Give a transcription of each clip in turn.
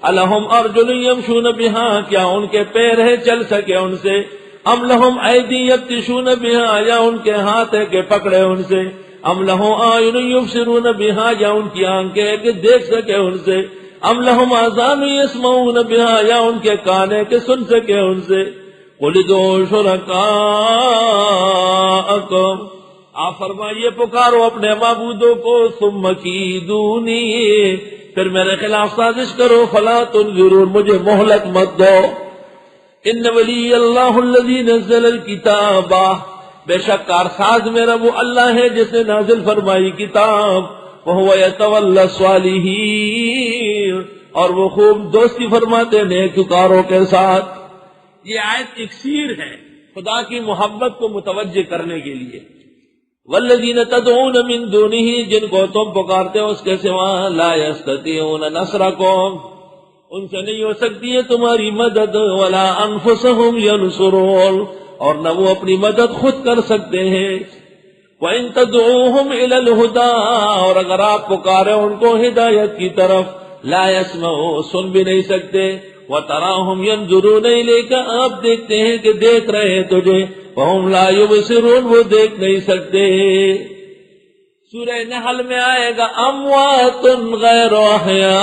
الہم ارجل یمشون بہا، کیا ان کے پیر ہیں چل سکے ان سے؟ ام لہم ایدی یبطشون بہا، یا ان کے ہاتھ ہے کہ پکڑے ان سے؟ ام لہم اعین یبصرون بہا، یا ان کی آنکھیں ہے کہ دیکھ سکے ان سے؟ ام لہم آذان یسمعون بہا، یا ان کے کان ہے کہ سن سکے ان سے؟ قل ادعوا شرکاءکم، آپ فرمائیے پکارو اپنے معبودوں کو، ثم کیدونی، پھر میرے خلاف سازش کرو، فلا تنظرون، مجھے مہلت مت دو۔ ان ولی اللہ الذی نزل الکتاب، بے شک کارساز میرا وہ اللہ ہے جس نے نازل فرمائی کتاب، وہو یتولی الصالحین، اور وہ خوب دوستی فرماتے نیکوکاروں کے ساتھ۔ یہ آیت اکسیر ہے خدا کی محبت کو متوجہ کرنے کے لیے۔ والذین تدعون من دونہ، جن کو تم پکارتے ہو اس کے سوا، لا یستطیعون نصرکم، ان سے نہیں ہو سکتی ہے تمہاری مدد، ولا انفسہم ینصرون، اور نہ وہ اپنی مدد خود کر سکتے ہیں۔ وَإِن تَدْعُوهُمْ إِلَى الْهُدَىٰ، اور اگر آپ پکارے ان کو ہدایت کی طرف، لا يسمعوا، سن بھی نہیں سکتے، وَتَرَاهُمْ يَنظُرُونَ إِلَيْكَ، آپ دیکھتے ہیں کہ دیکھ رہے ہیں تجھے، وَهُمْ لَا يُبْصِرُونَ، وہ دیکھ نہیں سکتے۔ سورہ نحل میں آئے گا اموات غیر احیاء،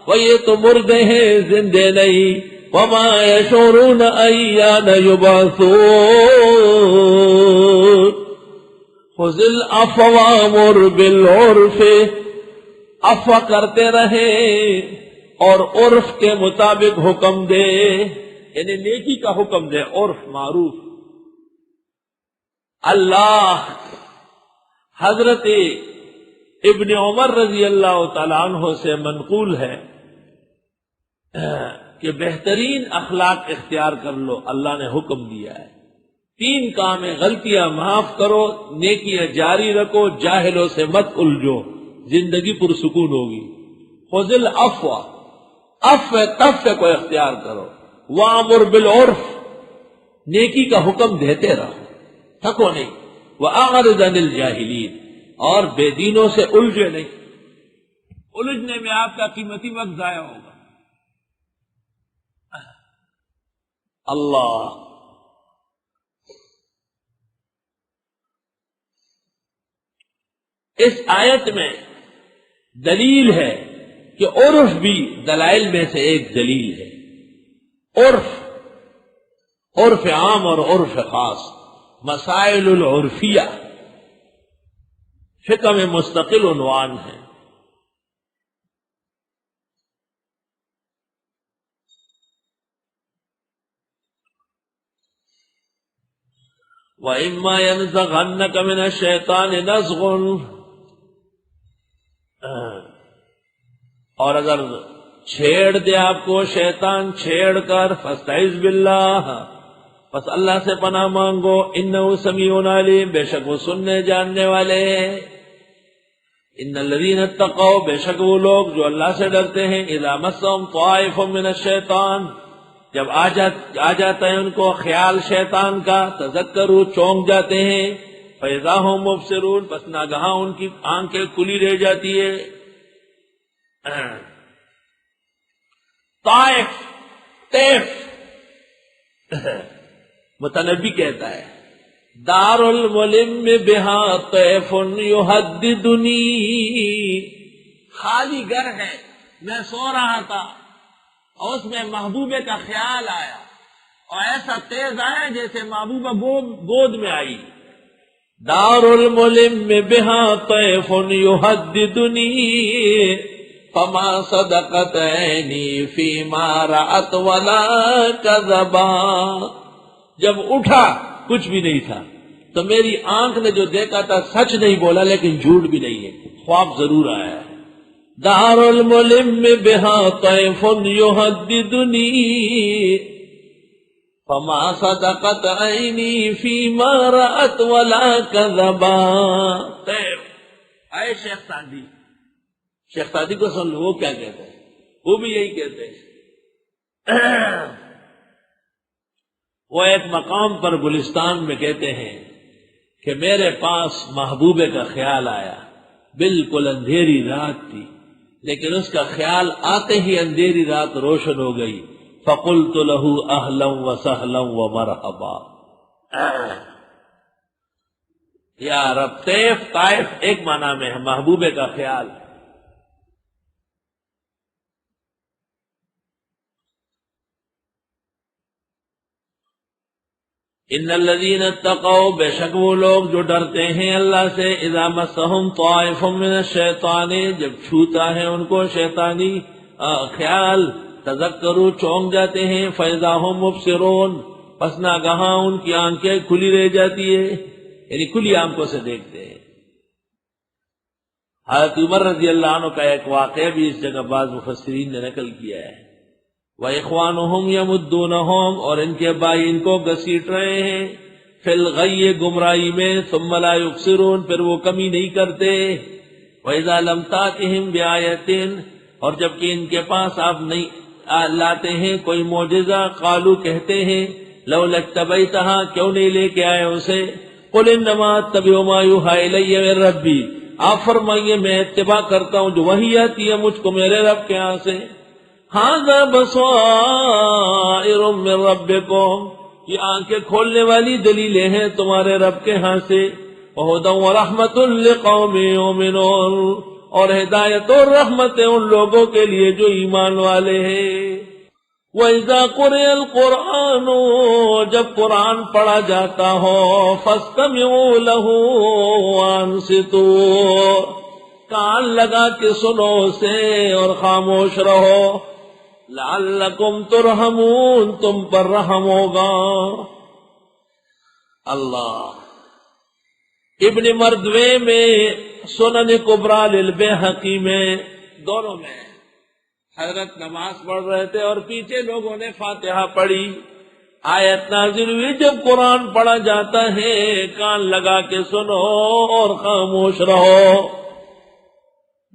وہ یہ تو مردے ہیں زندے نہیں، وما یشعرون ایان یبعثون۔ خذ العفو وامر بالعرف، عفو کرتے رہے اور عرف کے مطابق حکم دے، یعنی نیکی کا حکم دے، عرف معروف۔ اللہ حضرت ابن عمر رضی اللہ تعالیٰ عنہ سے منقول ہے کہ بہترین اخلاق اختیار کر لو، اللہ نے حکم دیا ہے۔ 3 کام ہیں، غلطیاں معاف کرو، نیکیاں جاری رکھو، جاہلوں سے مت الجھو، زندگی پرسکون ہوگی۔ خذ العفو، عفو تفو کو اختیار کرو، وامر بالعرف، نیکی کا حکم دیتے رہو، تھکو نہیں، وَأَعْرِضْ عَنِ الْجَاهِلِينَ، اور بے دینوں سے الجھے نہیں، الجھنے میں آپ کا قیمتی وقت ضائع ہوگا۔ اللہ اس آیت میں دلیل ہے کہ عرف بھی دلائل میں سے ایک دلیل ہے۔ عرف عام اور عرف خاص، مسائل العرفیہ فقہ میں مستقل عنوان ہے۔ وَإِمَّا يَنزَغَنَّكَ مِنَ الشَّيْطَانِ نَزْغٌ، اور اگر چھیڑ دے آپ کو شیطان چھیڑ کر، فَاسْتَعِذْ بِاللَّهِ، بس اللہ سے پناہ مانگو، انہ سمیع علیم، بے شک وہ سننے جاننے والے ہیں۔ ان الذین اتقوا، بے شک وہ لوگ جو اللہ سے ڈرتے ہیں، اذا مسهم طائف من الشیطان، جب آ جاتا ہے ان کو خیال شیطان کا، تذکروا، چونک جاتے ہیں، فاذا هم مبصرون، بس ناگہاں ان کی آنکھیں کھلی رہ جاتی ہے۔ طائف، طیف، متنبی کہتا ہے دار الملم بہا طیف یحددنی، خالی گھر ہے، میں سو رہا تھا اور اس میں محبوبے کا خیال آیا، اور ایسا تیز آیا جیسے محبوبہ گود میں آئی۔ دار الملم بہا طیف یحددنی، فما صدقت عینی فیما رأت ولا کذبا، جب اٹھا کچھ بھی نہیں تھا، تو میری آنکھ نے جو دیکھا تھا سچ نہیں بولا، لیکن جھوٹ بھی نہیں ہے، خواب ضرور آیا ہے۔ دار الملم بہا طیف یحددنی، فما صدقت عینی فیما رأت ولا کذبا۔ طیف، اے شیخ سعدی، شیخ سعدی کو سن لو وہ کیا کہتے ہیں، وہ بھی یہی کہتے ہیں۔ وہ ایک مقام پر گلستان میں کہتے ہیں کہ میرے پاس محبوبے کا خیال آیا، بالکل اندھیری رات تھی، لیکن اس کا خیال آتے ہی اندھیری رات روشن ہو گئی. فقلت له اہلا وسہلا ومرحبا. یا رب، طائف ایک معنی میں ہے محبوبے کا خیال. ان الذین اتقوا، بے شک وہ لوگ جو ڈرتے ہیں اللہ سے، اذا مسہم طائف من الشیطان، جب چھوتا ہے ان کو شیطانی خیال، تذکروا چونک جاتے ہیں، فاذا هم مبصرون، پس ناگہاں ان کی آنکھیں کھلی رہ جاتی ہے، یعنی کھلی آنکھوں سے دیکھتے ہیں. حضرت عمر رضی اللہ عنہ کا ایک واقعہ بھی اس جگہ بعض مفسرین نے نقل کیا ہے. وَإِخْوَانُهُمْ يَمُدُّونَهُمْ، اور ان کے بھائی ان کو گھسیٹ رہے ہیں، فِي الْغَيِّ، گمراہی میں، ثُمَّ لَا يُبْصِرُونَ، پھر وہ کمی نہیں کرتے. وَإِذَا لَمْ تَأْتِهِمْ بِآيَةٍ، اور جبکہ ان کے پاس آپ نہیں لاتے ہیں کوئی معجزہ، قالوا کہتے ہیں، لَوْلَا اتَّبَعْتَهَا، کیوں نہیں لے کے آئے اسے. قُلْ إِنَّمَا أَتَّبِعُ مَا يُوحَىٰ إِلَيَّ مِن رَّبِّي، آپ فرمائیے میں اتباع کرتا ہوں جو وحی آتی ہے مجھ کو میرے رب کے ہاں سے. ھذا بصائر من ربکم، یہ آنکھیں کھولنے والی دلیلیں ہیں تمہارے رب کے ہاں سے. وہدی ورحمۃ لقوم یؤمنون، اور ہدایت اور رحمت ان لوگوں کے لیے جو ایمان والے ہیں. وَإِذَا قُرِئَ الْقُرْآنُ، جب قرآن پڑھا جاتا ہو، فَاسْتَمِعُوا لَهُ وَأَنصِتُوا، کان لگا کے سنو اسے اور خاموش رہو. لعلکم ترحمون، تم پر رحم ہوگا. اللہ. ابن مردوے میں، سنن کبریٰ للبیہقی میں، دونوں میں حضرت نماز پڑھ رہے تھے اور پیچھے لوگوں نے فاتحہ پڑھی. آیت نازل ہوئی جب قرآن پڑھا جاتا ہے کان لگا کے سنو اور خاموش رہو.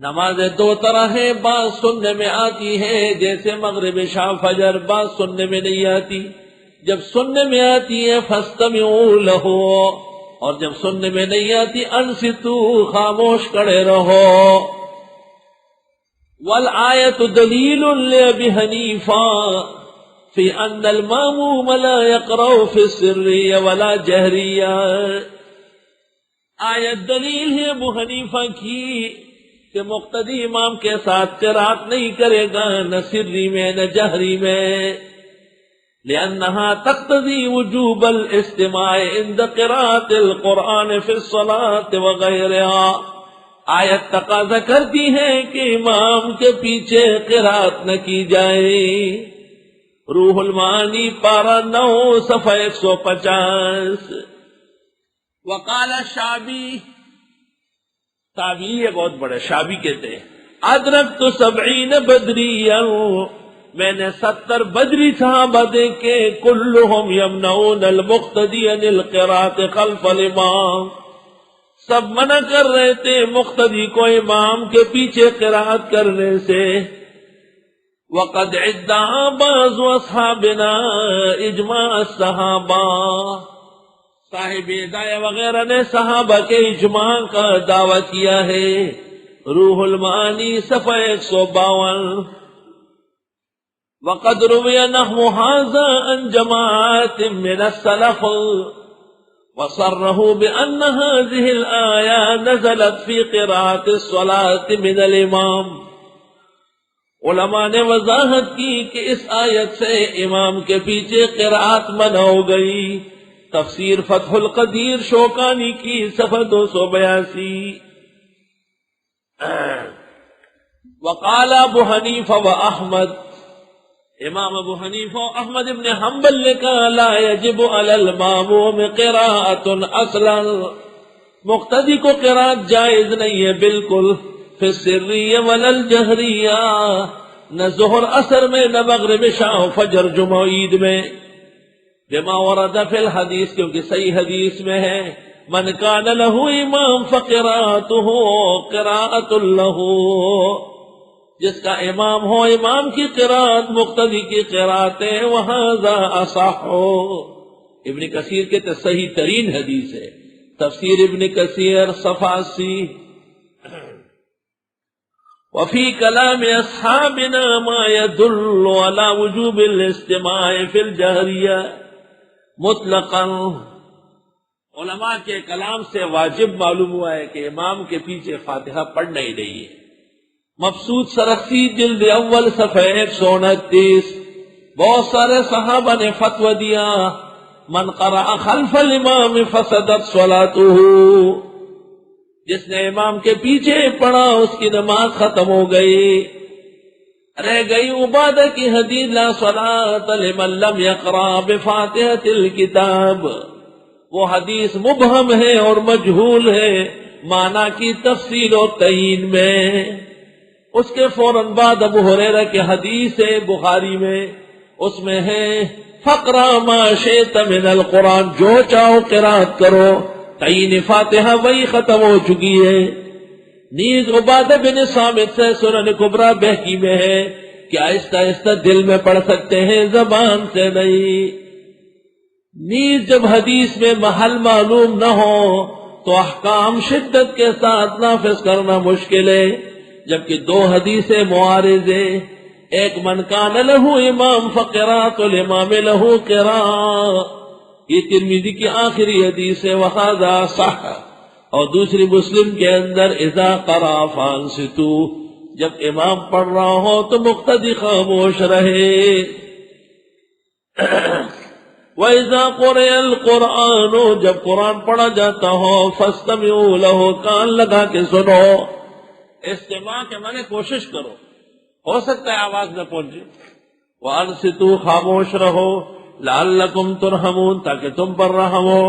نمازیں دو طرح ہیں، بعض سننے میں آتی ہے جیسے مغرب عشاء فجر، بعض سننے میں نہیں آتی. جب سننے میں آتی ہے فاستمعوا لہ، اور جب سننے میں نہیں آتی انصتوا، خاموش کھڑے رہو. والآیت دلیل لأبی حنیفہ فی ان الماموم لا یقرأ فی السریہ ولا جہریہ. آیت دلیل ہے ابو حنیفہ کی کہ مقتدی امام کے ساتھ قرات نہیں کرے گا، نہ سری میں نہ جہری میں. لأنها تقتضی وجوب الاستماع عند قراءة القرآن فی الصلاة وغیرها. آیت تقاضا کرتی ہے کہ امام کے پیچھے قرات نہ کی جائے. روح المعانی پارہ 9 صفحہ 150. وقال الشعبی، تابعی ہے بہت بڑے، شعبی کہتے ہیں، ادرکت 70 بدریا، میں نے 70 بدری صحابہ دیکھے، کلہم یمنعون المقتدی عن القراءۃ خلف الامام، سب منع کر رہے تھے مقتدی کو امام کے پیچھے قراءت کرنے سے. وقد ادعا بعض اصحابنا اجماع الصحابہ، صاحب ہدایہ وغیرہ نے صحابہ کے اجماع کا دعویٰ کیا ہے. روح المعانی صفحہ 152. وقد روی نحو ھذا عن جماعات من السلف وصرحوا بأن هذه الآية نزلت في قراءة الصلاة من الامام. علماء نے وضاحت کی کہ اس آیت سے امام کے پیچھے قراءت منع ہو گئی. تفسیر فتح القدیر شوکانی کی صفحہ 282. وقال ابو حنیفہ و احمد، امام ابو حنیفہ و احمد ابن حنبل نے کہا لا یجب علی الماموم قراءۃ اصلا، مقتدی کو قراءت جائز نہیں ہے بالکل. فی السریہ ولا الجہریہ، نہ ظہر اثر میں نہ مغرب عشاء فجر جمعہ عید میں. بما ورد فی الحدیث، کیونکہ صحیح حدیث میں ہے، من کان لہ امام فقراءتہ قراءۃ لہ، جس کا امام ہو امام کی قراءت مقتدی کی قراءتیں. وہذا اصح، ابن کثیر کے صحیح ترین حدیث ہے. تفسیر ابن کثیر صفحہ 80. وفی کلام اصحابنا ما يدل على وجوب الاستماع فی الجہریہ مطلقا. علماء کے کلام سے واجب معلوم ہوا ہے کہ امام کے پیچھے فاتحہ پڑھنا ہی نہیں ہے. مبسوط سرخسی جلد اول صفحہ 129. بہت سارے صحابہ نے فتوی دیا من قرأ خلف الامام فسدت صلاته، جس نے امام کے پیچھے پڑھا اس کی نماز ختم ہو گئی. رہ گئی عبادہ کی حدیث لا صلاۃ لمن لم یقرأ بفاتحۃ الکتاب. وہ حدیث مبہم ہے اور مجہول ہے معنی کی تفصیل اور تعین میں. اس کے فوراً بعد ابو ہریرہ کی حدیث ہے بخاری میں، اس میں ہے فقرا ما شئت من القرآن، جو چاہو قرات کرو. تعین فاتحہ وہی ختم ہو چکی ہے. نیز عبادہ بن صامت سے سنن کبریٰ بہقی میں ہے کہ آہستہ آہستہ دل میں پڑھ سکتے ہیں، زبان سے نہیں. نیز جب حدیث میں محل معلوم نہ ہو تو احکام شدت کے ساتھ نافذ کرنا مشکل ہے، جبکہ دو حدیثیں معارض ہیں. ایک من کان لہ امام فقراۃ الامام لہ قراء، یہ ترمذی کی آخری حدیث ہے وہذا صح، اور دوسری مسلم کے اندر اذا قرأ فانصتوا، جب امام پڑھ رہا ہو تو مقتدی خاموش رہے. وَإِذَا قُرِئَ الْقُرْآنُ، جب قرآن پڑھا جاتا ہو فَاسْتَمِعُوا لَهُ، کان لگا کے سنو. استماع کے معنی کوشش کرو، ہو سکتا ہے آواز نہ پہنچے. وَأَنصِتُوا، خاموش رہو. لَعَلَّكُمْ تُرْحَمُونَ، تاکہ تم پر رحم ہو.